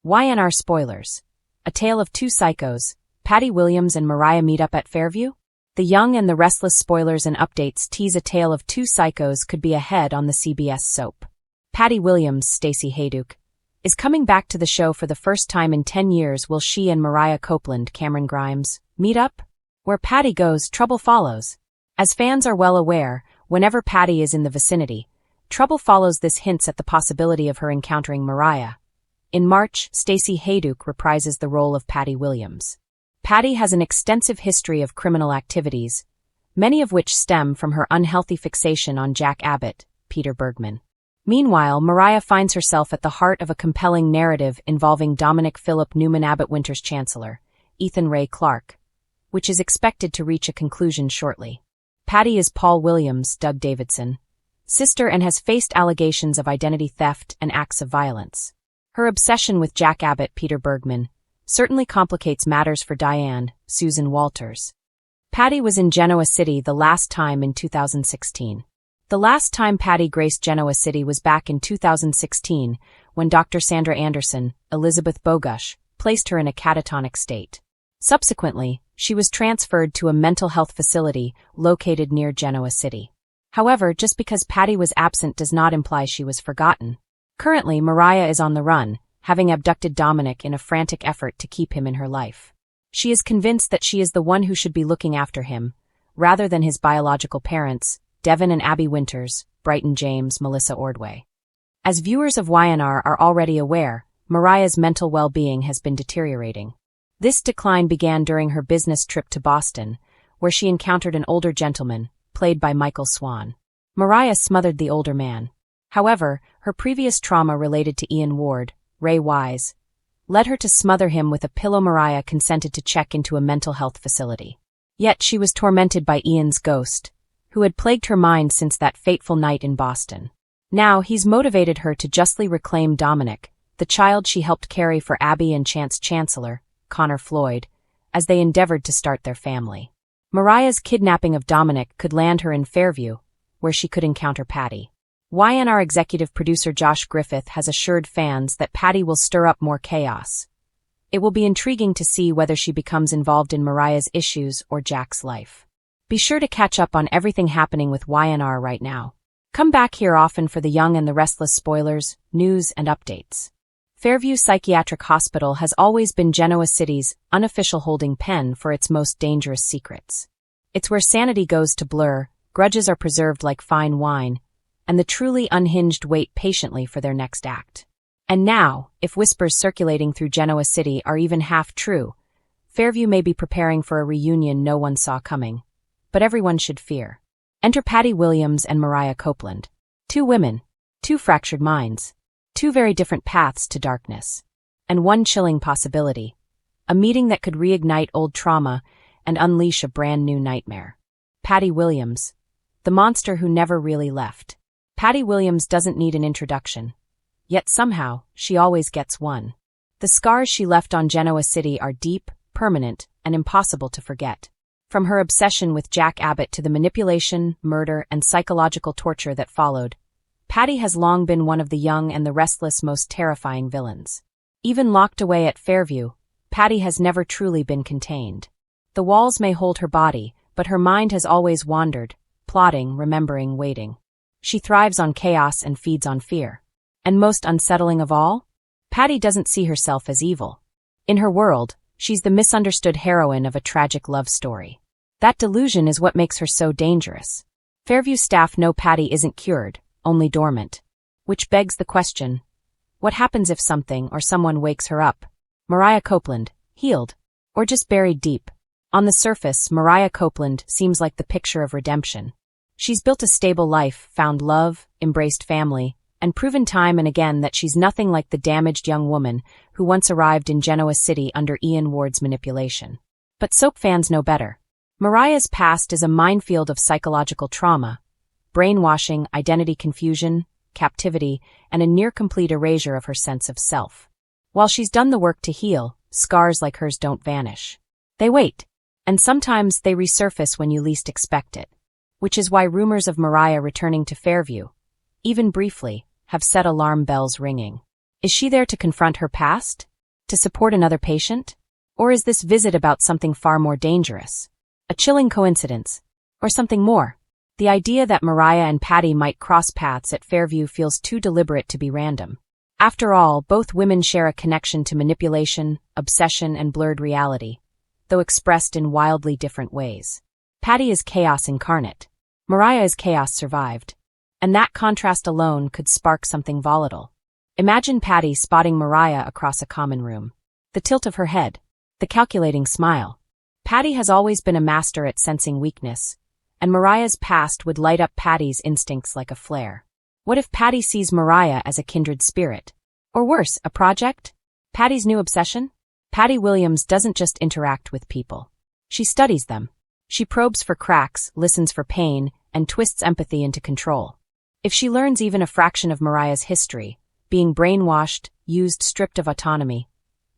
YandR spoilers. A tale of two psychos, Patty Williams and Mariah meet up at Fairview? The Young and the Restless spoilers and updates tease a tale of two psychos could be ahead on the CBS soap. Patty Williams, Stacey Hayduke, is coming back to the show for the first time in 10 years. Will she and Mariah Copeland, Cameron Grimes, meet up? Where Patty goes, trouble follows. As fans are well aware, whenever Patty is in the vicinity, trouble follows. This hints at the possibility of her encountering Mariah. In March, Stacey Hayduke reprises the role of Patty Williams. Patty has an extensive history of criminal activities, many of which stem from her unhealthy fixation on Jack Abbott, Peter Bergman. Meanwhile, Mariah finds herself at the heart of a compelling narrative involving Dominic Philip Newman Abbott Winter's Chancellor, Ethan Ray Clark, which is expected to reach a conclusion shortly. Patty is Paul Williams' Doug Davidson sister and has faced allegations of identity theft and acts of violence. Her obsession with Jack Abbott, Peter Bergman, certainly complicates matters for Diane, Susan Walters. Patty was in Genoa City the last time in 2016. The last time Patty graced Genoa City was back in 2016 when Dr. Sandra Anderson, Elizabeth Bogusch, placed her in a catatonic state. Subsequently, she was transferred to a mental health facility located near Genoa City. However, just because Patty was absent does not imply she was forgotten. Currently, Mariah is on the run, having abducted Dominic in a frantic effort to keep him in her life. She is convinced that she is the one who should be looking after him, rather than his biological parents, Devin and Abby Winters, Brighton James, Melissa Ordway. As viewers of YandR are already aware, Mariah's mental well-being has been deteriorating. This decline began during her business trip to Boston, where she encountered an older gentleman, played by Michael Swan. Mariah smothered the older man. However, her previous trauma related to Ian Ward, Ray Wise, led her to smother him with a pillow. Mariah consented to check into a mental health facility. Yet she was tormented by Ian's ghost, who had plagued her mind since that fateful night in Boston. Now he's motivated her to justly reclaim Dominic, the child she helped carry for Abby and Chance Chancellor, Connor Floyd, as they endeavored to start their family. Mariah's kidnapping of Dominic could land her in Fairview, where she could encounter Patty. YandR executive producer Josh Griffith has assured fans that Patty will stir up more chaos. It will be intriguing to see whether she becomes involved in Mariah's issues or Jack's life. Be sure to catch up on everything happening with YandR right now. Come back here often for the Young and the Restless spoilers, news, and updates. Fairview Psychiatric Hospital has always been Genoa City's unofficial holding pen for its most dangerous secrets. It's where sanity goes to blur, grudges are preserved like fine wine, and the truly unhinged wait patiently for their next act. And now, if whispers circulating through Genoa City are even half true, Fairview may be preparing for a reunion no one saw coming. But everyone should fear. Enter Patty Williams and Mariah Copeland. Two women, two fractured minds, two very different paths to darkness. And one chilling possibility. A meeting that could reignite old trauma and unleash a brand new nightmare. Patty Williams, the monster who never really left. Patty Williams doesn't need an introduction. Yet somehow, she always gets one. The scars she left on Genoa City are deep, permanent, and impossible to forget. From her obsession with Jack Abbott to the manipulation, murder, and psychological torture that followed, Patty has long been one of the Young and the Restless' most terrifying villains. Even locked away at Fairview, Patty has never truly been contained. The walls may hold her body, but her mind has always wandered, plotting, remembering, waiting. She thrives on chaos and feeds on fear. And most unsettling of all, Patty doesn't see herself as evil. In her world, she's the misunderstood heroine of a tragic love story. That delusion is what makes her so dangerous. Fairview staff know Patty isn't cured, only dormant. Which begs the question, what happens if something or someone wakes her up? Mariah Copeland, healed, or just buried deep? On the surface, Mariah Copeland seems like the picture of redemption. She's built a stable life, found love, embraced family, and proven time and again that she's nothing like the damaged young woman who once arrived in Genoa City under Ian Ward's manipulation. But soap fans know better. Mariah's past is a minefield of psychological trauma, brainwashing, identity confusion, captivity, and a near-complete erasure of her sense of self. While she's done the work to heal, scars like hers don't vanish. They wait, and sometimes they resurface when you least expect it. Which is why rumors of Mariah returning to Fairview, even briefly, have set alarm bells ringing. Is she there to confront her past? To support another patient? Or is this visit about something far more dangerous? A chilling coincidence? Or something more? The idea that Mariah and Patty might cross paths at Fairview feels too deliberate to be random. After all, both women share a connection to manipulation, obsession, and blurred reality, though expressed in wildly different ways. Patty is chaos incarnate. Mariah is chaos survived. And that contrast alone could spark something volatile. Imagine Patty spotting Mariah across a common room. The tilt of her head. The calculating smile. Patty has always been a master at sensing weakness, and Mariah's past would light up Patty's instincts like a flare. What if Patty sees Mariah as a kindred spirit? Or worse, a project? Patty's new obsession? Patty Williams doesn't just interact with people. She studies them. She probes for cracks, listens for pain, and twists empathy into control. If she learns even a fraction of Mariah's history, being brainwashed, used, stripped of autonomy,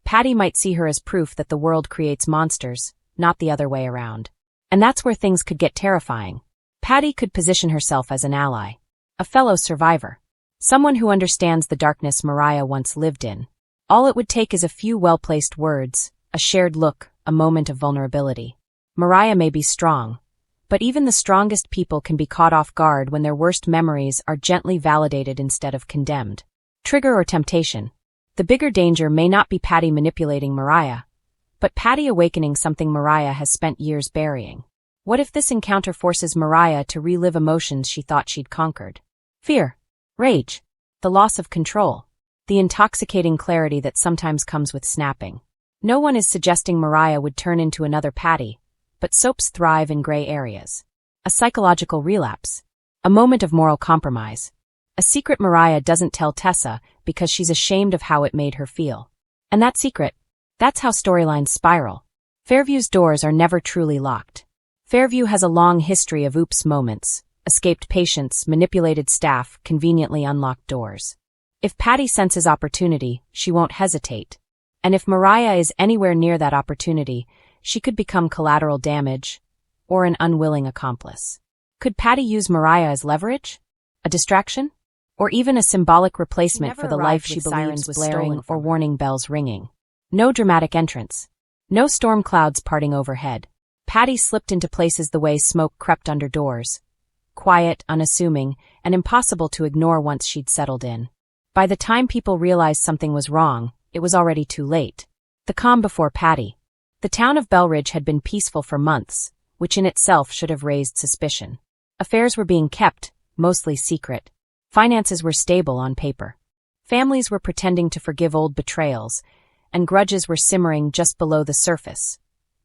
Patty might see her as proof that the world creates monsters, not the other way around. And that's where things could get terrifying. Patty could position herself as an ally. A fellow survivor. Someone who understands the darkness Mariah once lived in. All it would take is a few well-placed words, a shared look, a moment of vulnerability. Mariah may be strong, but even the strongest people can be caught off guard when their worst memories are gently validated instead of condemned. Trigger or temptation. The bigger danger may not be Patty manipulating Mariah, but Patty awakening something Mariah has spent years burying. What if this encounter forces Mariah to relive emotions she thought she'd conquered? Fear, rage, the loss of control, the intoxicating clarity that sometimes comes with snapping. No one is suggesting Mariah would turn into another Patty, but soaps thrive in gray areas. A psychological relapse. A moment of moral compromise. A secret Mariah doesn't tell Tessa because she's ashamed of how it made her feel. And that secret, that's how storylines spiral. Fairview's doors are never truly locked. Fairview has a long history of oops moments. Escaped patients, manipulated staff, conveniently unlocked doors. If Patty senses opportunity, she won't hesitate. And if Mariah is anywhere near that opportunity, she could become collateral damage or an unwilling accomplice. Could Patty use Mariah as leverage? A distraction? Or even a symbolic replacement for the life she believes was blaring or warning bells ringing? No dramatic entrance. No storm clouds parting overhead. Patty slipped into places the way smoke crept under doors. Quiet, unassuming, and impossible to ignore once she'd settled in. By the time people realized something was wrong, it was already too late. The calm before Patty. The town of Belridge had been peaceful for months, which in itself should have raised suspicion. Affairs were being kept, mostly secret. Finances were stable on paper. Families were pretending to forgive old betrayals, and grudges were simmering just below the surface,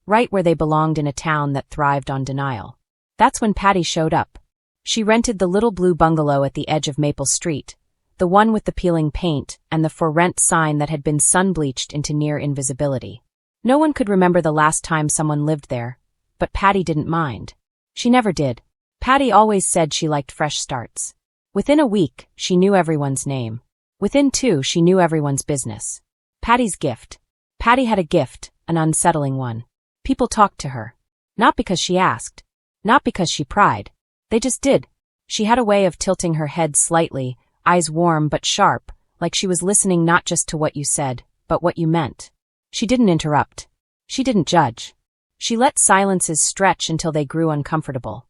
right where they belonged in a town that thrived on denial. That's when Patty showed up. She rented the little blue bungalow at the edge of Maple Street, the one with the peeling paint and the for rent sign that had been sun-bleached into near invisibility. No one could remember the last time someone lived there, but Patty didn't mind. She never did. Patty always said she liked fresh starts. Within a week, she knew everyone's name. Within 2, she knew everyone's business. Patty's gift. Patty had a gift, an unsettling one. People talked to her. Not because she asked. Not because she pried. They just did. She had a way of tilting her head slightly, eyes warm but sharp, like she was listening not just to what you said, but what you meant. She didn't interrupt. She didn't judge. She let silences stretch until they grew uncomfortable,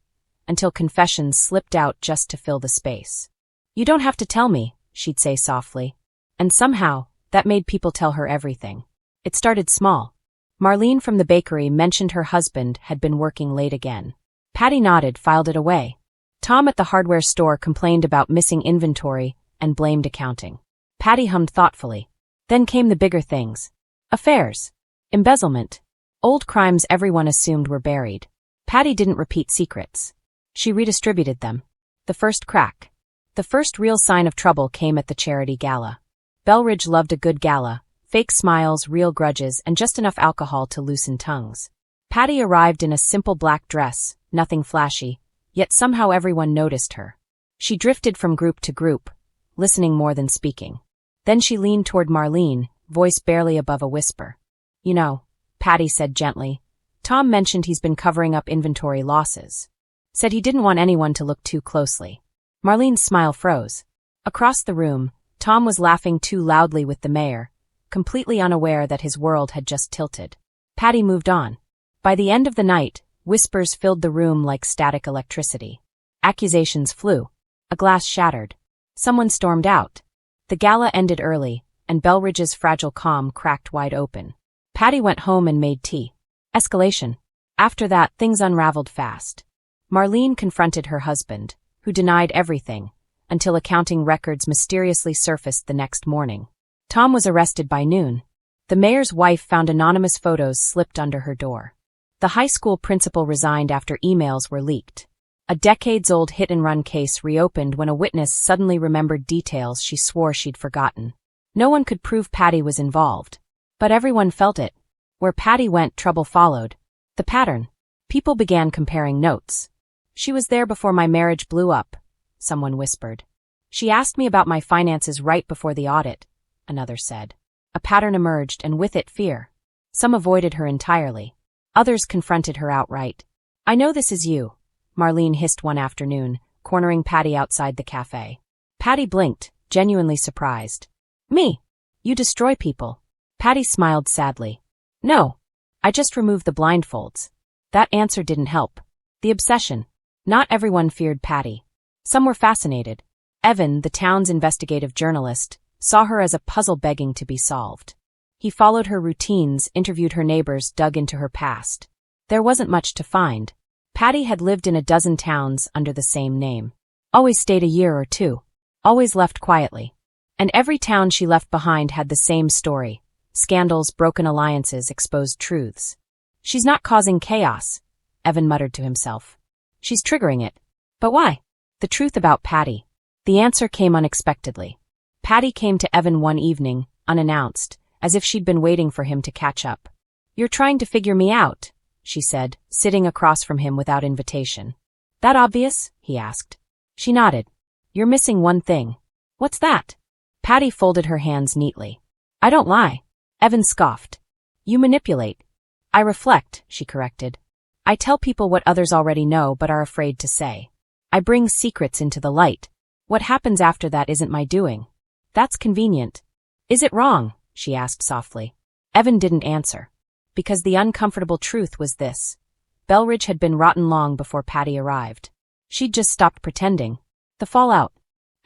until confessions slipped out just to fill the space. You don't have to tell me, she'd say softly. And somehow, that made people tell her everything. It started small. Marlene from the bakery mentioned her husband had been working late again. Patty nodded, filed it away. Tom at the hardware store complained about missing inventory and blamed accounting. Patty hummed thoughtfully. Then came the bigger things. Affairs. Embezzlement. Old crimes everyone assumed were buried. Patty didn't repeat secrets. She redistributed them. The first crack. The first real sign of trouble came at the charity gala. Belridge loved a good gala. Fake smiles, real grudges, and just enough alcohol to loosen tongues. Patty arrived in a simple black dress, nothing flashy, yet somehow everyone noticed her. She drifted from group to group, listening more than speaking. Then she leaned toward Marlene, voice barely above a whisper. You know, Patty said gently, Tom mentioned he's been covering up inventory losses. Said he didn't want anyone to look too closely. Marlene's smile froze. Across the room, Tom was laughing too loudly with the mayor, completely unaware that his world had just tilted. Patty moved on. By the end of the night, whispers filled the room like static electricity. Accusations flew. A glass shattered. Someone stormed out. The gala ended early, and Belridge's fragile calm cracked wide open. Patty went home and made tea. Escalation. After that, things unraveled fast. Marlene confronted her husband, who denied everything, until accounting records mysteriously surfaced the next morning. Tom was arrested by noon. The mayor's wife found anonymous photos slipped under her door. The high school principal resigned after emails were leaked. A decades-old hit-and-run case reopened when a witness suddenly remembered details she swore she'd forgotten. No one could prove Patty was involved. But everyone felt it. Where Patty went, trouble followed. The pattern. People began comparing notes. "She was there before my marriage blew up," someone whispered. "She asked me about my finances right before the audit," another said. A pattern emerged, and with it fear. Some avoided her entirely. Others confronted her outright. "I know this is you," Marlene hissed one afternoon, cornering Patty outside the cafe. Patty blinked, genuinely surprised. "Me? You destroy people." Patty smiled sadly. "No. I just removed the blindfolds." That answer didn't help. The obsession. Not everyone feared Patty. Some were fascinated. Evan, the town's investigative journalist, saw her as a puzzle begging to be solved. He followed her routines, interviewed her neighbors, dug into her past. There wasn't much to find. Patty had lived in a dozen towns under the same name. Always stayed a year or two. Always left quietly. And every town she left behind had the same story. Scandals, broken alliances, exposed truths. "She's not causing chaos," Evan muttered to himself. "She's triggering it." But why? The truth about Patty. The answer came unexpectedly. Patty came to Evan one evening, unannounced, as if she'd been waiting for him to catch up. "You're trying to figure me out," she said, sitting across from him without invitation. "That obvious?" he asked. She nodded. "You're missing one thing." "What's that?" Patty folded her hands neatly. "I don't lie." Evan scoffed. "You manipulate." "I reflect," she corrected. "I tell people what others already know but are afraid to say. I bring secrets into the light. What happens after that isn't my doing." "That's convenient." "Is it wrong?" she asked softly. Evan didn't answer. Because the uncomfortable truth was this. Belridge had been rotten long before Patty arrived. She'd just stopped pretending. The fallout.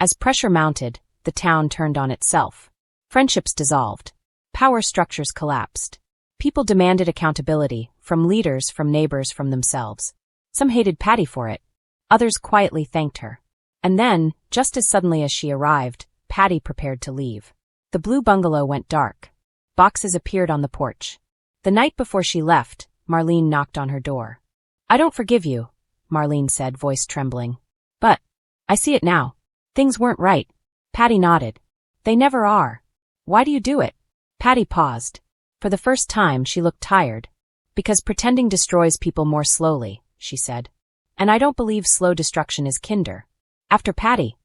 As pressure mounted, the town turned on itself. Friendships dissolved. Power structures collapsed. People demanded accountability, from leaders, from neighbors, from themselves. Some hated Patty for it. Others quietly thanked her. And then, just as suddenly as she arrived, Patty prepared to leave. The blue bungalow went dark. Boxes appeared on the porch. The night before she left, Marlene knocked on her door. "I don't forgive you," Marlene said, voice trembling. "But I see it now. Things weren't right." Patty nodded. "They never are. Why do you do it?" Patty paused. For the first time, she looked tired. "Because pretending destroys people more slowly," she said. "And I don't believe slow destruction is kinder." After Patty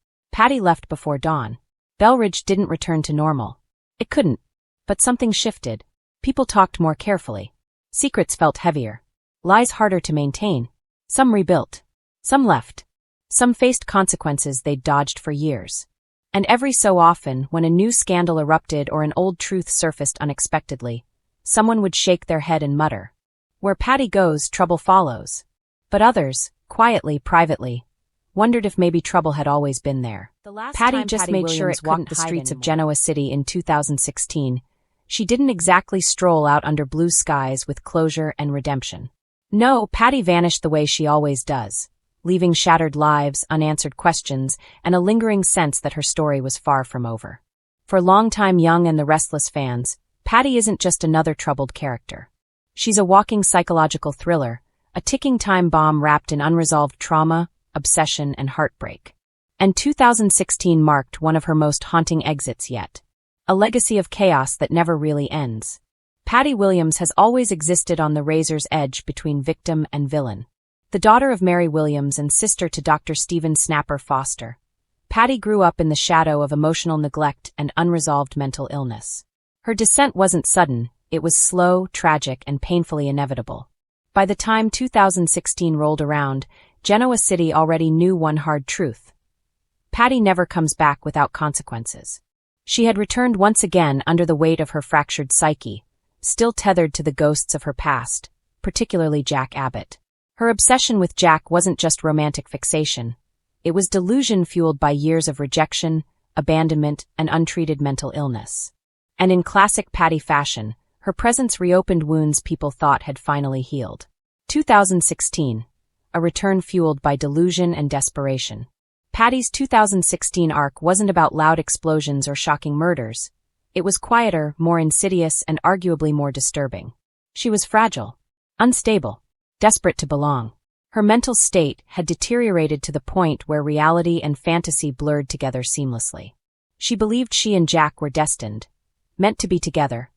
left before dawn. Belridge didn't return to normal. It couldn't. But something shifted. People talked more carefully. Secrets felt heavier. Lies harder to maintain. Some rebuilt. Some left. Some faced consequences they'd dodged for years. And every so often, when a new scandal erupted or an old truth surfaced unexpectedly, someone would shake their head and mutter, "Where Patty goes, trouble follows." But others, quietly, privately, wondered if maybe trouble had always been there. Patty just made sure it walked the streets of Genoa City in 2016. She didn't exactly stroll out under blue skies with closure and redemption. No, Patty vanished the way she always does, leaving shattered lives, unanswered questions, and a lingering sense that her story was far from over. For longtime Young and the Restless fans, Patty isn't just another troubled character. She's a walking psychological thriller, a ticking time bomb wrapped in unresolved trauma, obsession, and heartbreak. And 2016 marked one of her most haunting exits yet. A legacy of chaos that never really ends. Patty Williams has always existed on the razor's edge between victim and villain. The daughter of Mary Williams and sister to Dr. Stephen Snapper Foster, Patty grew up in the shadow of emotional neglect and unresolved mental illness. Her descent wasn't sudden, it was slow, tragic, and painfully inevitable. By the time 2016 rolled around, Genoa City already knew one hard truth. Patty never comes back without consequences. She had returned once again under the weight of her fractured psyche, still tethered to the ghosts of her past, particularly Jack Abbott. Her obsession with Jack wasn't just romantic fixation. It was delusion fueled by years of rejection, abandonment, and untreated mental illness. And in classic Patty fashion, her presence reopened wounds people thought had finally healed. 2016. A return fueled by delusion and desperation. Patty's 2016 arc wasn't about loud explosions or shocking murders. It was quieter, more insidious, and arguably more disturbing. She was fragile, unstable, desperate to belong. Her mental state had deteriorated to the point where reality and fantasy blurred together seamlessly. She believed she and Jack were destined, meant to be together,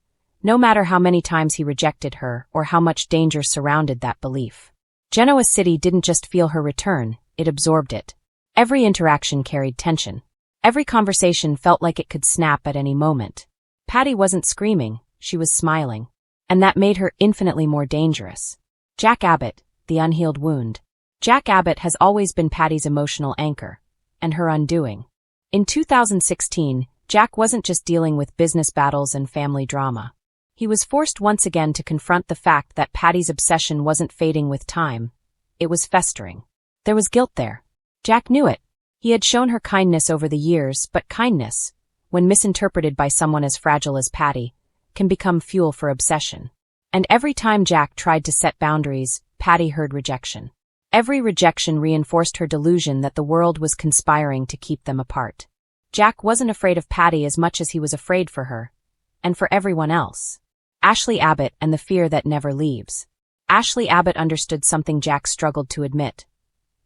no matter how many times he rejected her or how much danger surrounded that belief. Genoa City didn't just feel her return, it absorbed it. Every interaction carried tension. Every conversation felt like it could snap at any moment. Patty wasn't screaming, she was smiling. And that made her infinitely more dangerous. Jack Abbott, the unhealed wound. Jack Abbott has always been Patty's emotional anchor, and her undoing. In 2016, Jack wasn't just dealing with business battles and family drama. He was forced once again to confront the fact that Patty's obsession wasn't fading with time. It was festering. There was guilt there. Jack knew it. He had shown her kindness over the years, but kindness, when misinterpreted by someone as fragile as Patty, can become fuel for obsession. And every time Jack tried to set boundaries, Patty heard rejection. Every rejection reinforced her delusion that the world was conspiring to keep them apart. Jack wasn't afraid of Patty as much as he was afraid for her, and for everyone else. Ashley Abbott and the fear that never leaves. Ashley Abbott understood something Jack struggled to admit.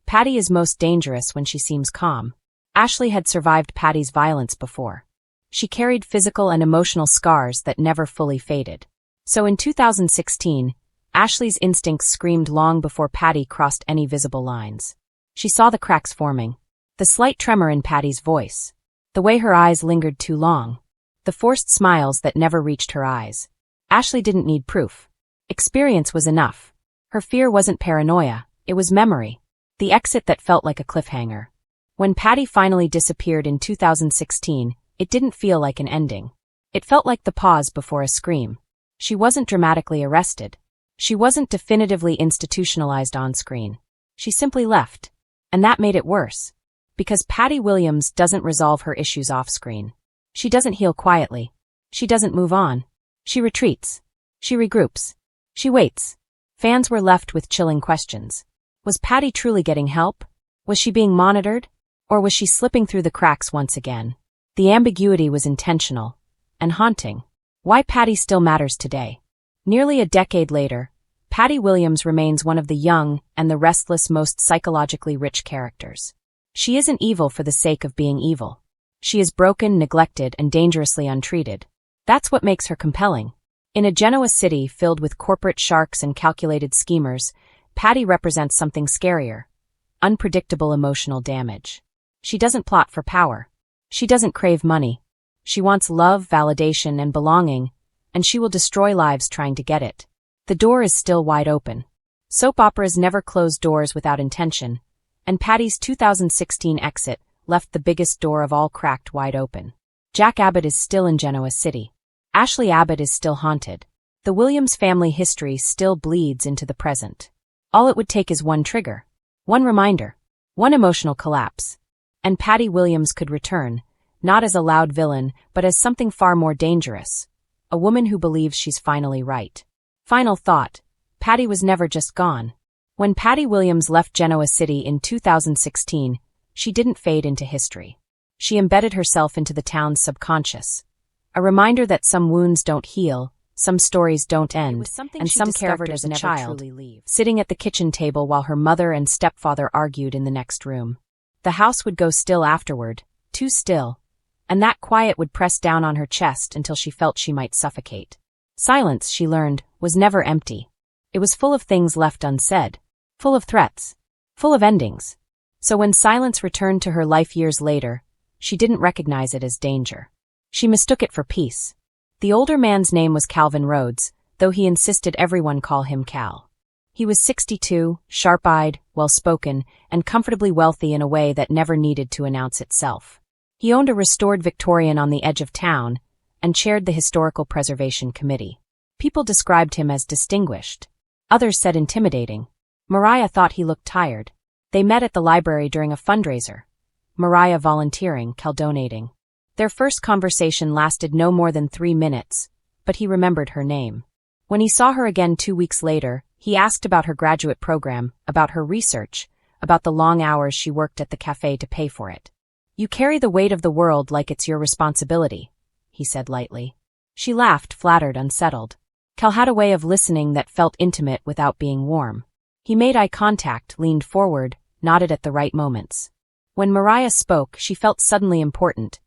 Patty is most dangerous when she seems calm. Ashley had survived Patty's violence before. She carried physical and emotional scars that never fully faded. So in 2016, Ashley's instincts screamed long before Patty crossed any visible lines. She saw the cracks forming, the slight tremor in Patty's voice, the way her eyes lingered too long, the forced smiles that never reached her eyes. Ashley didn't need proof. Experience was enough. Her fear wasn't paranoia, it was memory. The exit that felt like a cliffhanger. When Patty finally disappeared in 2016, it didn't feel like an ending. It felt like the pause before a scream. She wasn't dramatically arrested. She wasn't definitively institutionalized on screen. She simply left. And that made it worse. Because Patty Williams doesn't resolve her issues off screen. She doesn't heal quietly. She doesn't move on. She retreats. She regroups. She waits. Fans were left with chilling questions. Was Patty truly getting help? Was she being monitored? Or was she slipping through the cracks once again? The ambiguity was intentional and haunting. Why Patty still matters today. Nearly a decade later, Patty Williams remains one of the young and the restless most psychologically rich characters. She isn't evil for the sake of being evil. She is broken, neglected, and dangerously untreated. That's what makes her compelling. In a Genoa City filled with corporate sharks and calculated schemers, Patty represents something scarier. Unpredictable emotional damage. She doesn't plot for power. She doesn't crave money. She wants love, validation, and belonging, and she will destroy lives trying to get it. The door is still wide open. Soap operas never close doors without intention, and Patty's 2016 exit left the biggest door of all cracked wide open. Jack Abbott is still in Genoa City. Ashley Abbott is still haunted. The Williams family history still bleeds into the present. All it would take is one trigger, one reminder, one emotional collapse. And Patty Williams could return, not as a loud villain, but as something far more dangerous. A woman who believes she's finally right. Final thought. Patty was never just gone. When Patty Williams left Genoa City in 2016, she didn't fade into history. She embedded herself into the town's subconscious. A reminder that some wounds don't heal, some stories don't end, and some characters as a child, sitting at the kitchen table while her mother and stepfather argued in the next room. The house would go still afterward, too still, and that quiet would press down on her chest until she felt she might suffocate. Silence, she learned, was never empty. It was full of things left unsaid, full of threats, full of endings. So when silence returned to her life years later, she didn't recognize it as danger. She mistook it for peace. The older man's name was Calvin Rhodes, though he insisted everyone call him Cal. He was 62, sharp-eyed, well-spoken, and comfortably wealthy in a way that never needed to announce itself. He owned a restored Victorian on the edge of town and chaired the Historical Preservation Committee. People described him as distinguished. Others said intimidating. Mariah thought he looked tired. They met at the library during a fundraiser. Mariah volunteering, Cal donating. Their first conversation lasted no more than 3 minutes, but he remembered her name. When he saw her again 2 weeks later, he asked about her graduate program, about her research, about the long hours she worked at the cafe to pay for it. "You carry the weight of the world like it's your responsibility," he said lightly. She laughed, flattered, unsettled. Cal had a way of listening that felt intimate without being warm. He made eye contact, leaned forward, nodded at the right moments. When Mariah spoke, she felt suddenly important,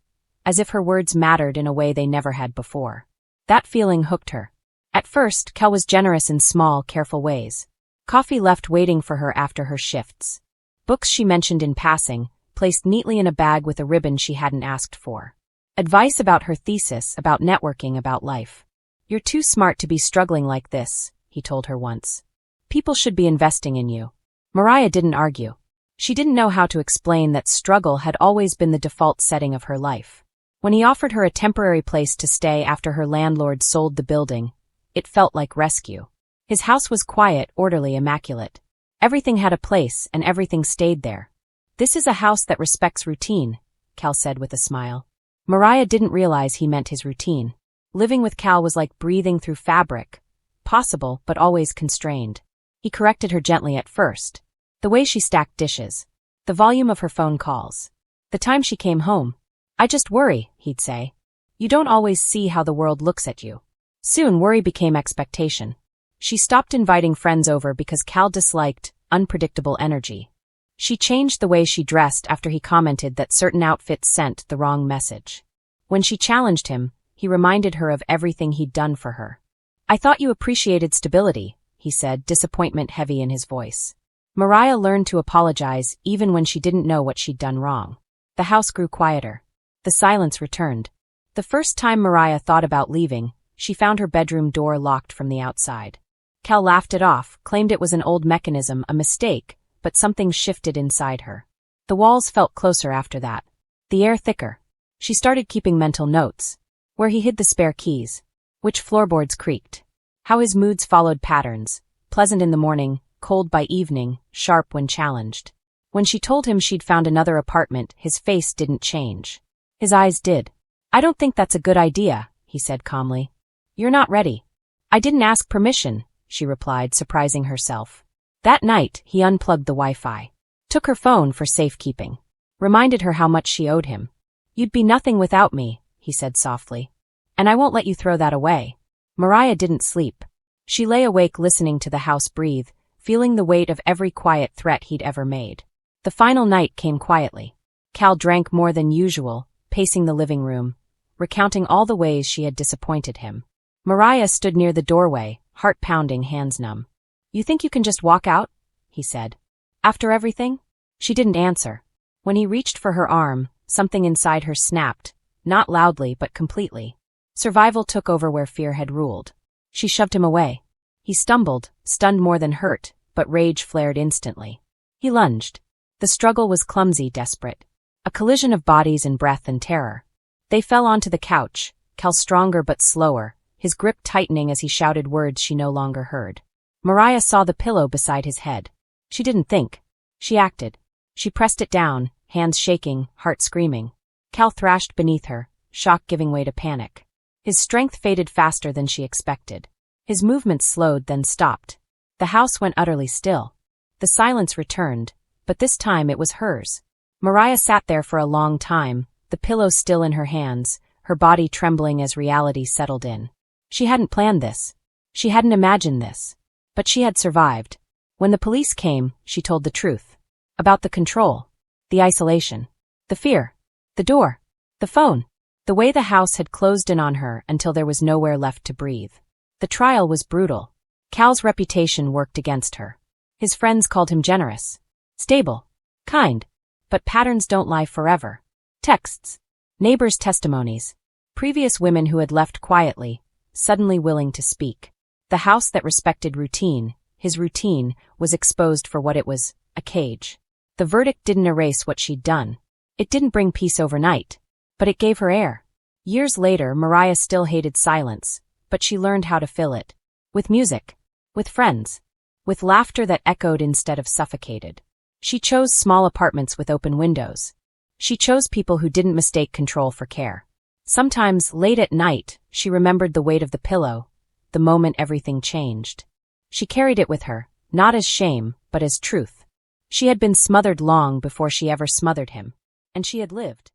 as if her words mattered in a way they never had before. That feeling hooked her. At first, Cal was generous in small, careful ways. Coffee left waiting for her after her shifts. Books she mentioned in passing, placed neatly in a bag with a ribbon she hadn't asked for. Advice about her thesis, about networking, about life. "You're too smart to be struggling like this," he told her once. "People should be investing in you." Mariah didn't argue. She didn't know how to explain that struggle had always been the default setting of her life. When he offered her a temporary place to stay after her landlord sold the building, it felt like rescue. His house was quiet, orderly, immaculate. Everything had a place, and everything stayed there. "This is a house that respects routine," Cal said with a smile. Mariah didn't realize he meant his routine. Living with Cal was like breathing through fabric. Possible, but always constrained. He corrected her gently at first. The way she stacked dishes. The volume of her phone calls. The time she came home. "I just worry," he'd say. "You don't always see how the world looks at you." Soon worry became expectation. She stopped inviting friends over because Cal disliked unpredictable energy. She changed the way she dressed after he commented that certain outfits sent the wrong message. When she challenged him, he reminded her of everything he'd done for her. "I thought you appreciated stability," he said, disappointment heavy in his voice. Mariah learned to apologize even when she didn't know what she'd done wrong. The house grew quieter. The silence returned. The first time Mariah thought about leaving, she found her bedroom door locked from the outside. Cal laughed it off, claimed it was an old mechanism, a mistake, but something shifted inside her. The walls felt closer after that. The air thicker. She started keeping mental notes. Where he hid the spare keys. Which floorboards creaked. How his moods followed patterns. Pleasant in the morning, cold by evening, sharp when challenged. When she told him she'd found another apartment, his face didn't change. His eyes did. "I don't think that's a good idea," he said calmly. "You're not ready." "I didn't ask permission," she replied, surprising herself. That night, he unplugged the Wi-Fi. Took her phone for safekeeping. Reminded her how much she owed him. "You'd be nothing without me," he said softly. "And I won't let you throw that away." Mariah didn't sleep. She lay awake listening to the house breathe, feeling the weight of every quiet threat he'd ever made. The final night came quietly. Cal drank more than usual, pacing the living room, recounting all the ways she had disappointed him. Mariah stood near the doorway, heart pounding, hands numb. "You think you can just walk out?" he said. "After everything?" She didn't answer. When he reached for her arm, something inside her snapped, not loudly but completely. Survival took over where fear had ruled. She shoved him away. He stumbled, stunned more than hurt, but rage flared instantly. He lunged. The struggle was clumsy, desperate. A collision of bodies and breath and terror. They fell onto the couch, Cal stronger but slower, his grip tightening as he shouted words she no longer heard. Mariah saw the pillow beside his head. She didn't think. She acted. She pressed it down, hands shaking, heart screaming. Cal thrashed beneath her, shock giving way to panic. His strength faded faster than she expected. His movements slowed, then stopped. The house went utterly still. The silence returned, but this time it was hers. Mariah sat there for a long time, the pillow still in her hands, her body trembling as reality settled in. She hadn't planned this. She hadn't imagined this. But she had survived. When the police came, she told the truth. About the control. The isolation. The fear. The door. The phone. The way the house had closed in on her until there was nowhere left to breathe. The trial was brutal. Cal's reputation worked against her. His friends called him generous. Stable. Kind. But patterns don't lie forever. Texts. Neighbors' testimonies. Previous women who had left quietly, suddenly willing to speak. The house that respected routine, his routine, was exposed for what it was, a cage. The verdict didn't erase what she'd done. It didn't bring peace overnight, but it gave her air. Years later, Mariah still hated silence, but she learned how to fill it. With music. With friends. With laughter that echoed instead of suffocated. She chose small apartments with open windows. She chose people who didn't mistake control for care. Sometimes, late at night, she remembered the weight of the pillow, the moment everything changed. She carried it with her, not as shame, but as truth. She had been smothered long before she ever smothered him. And she had lived.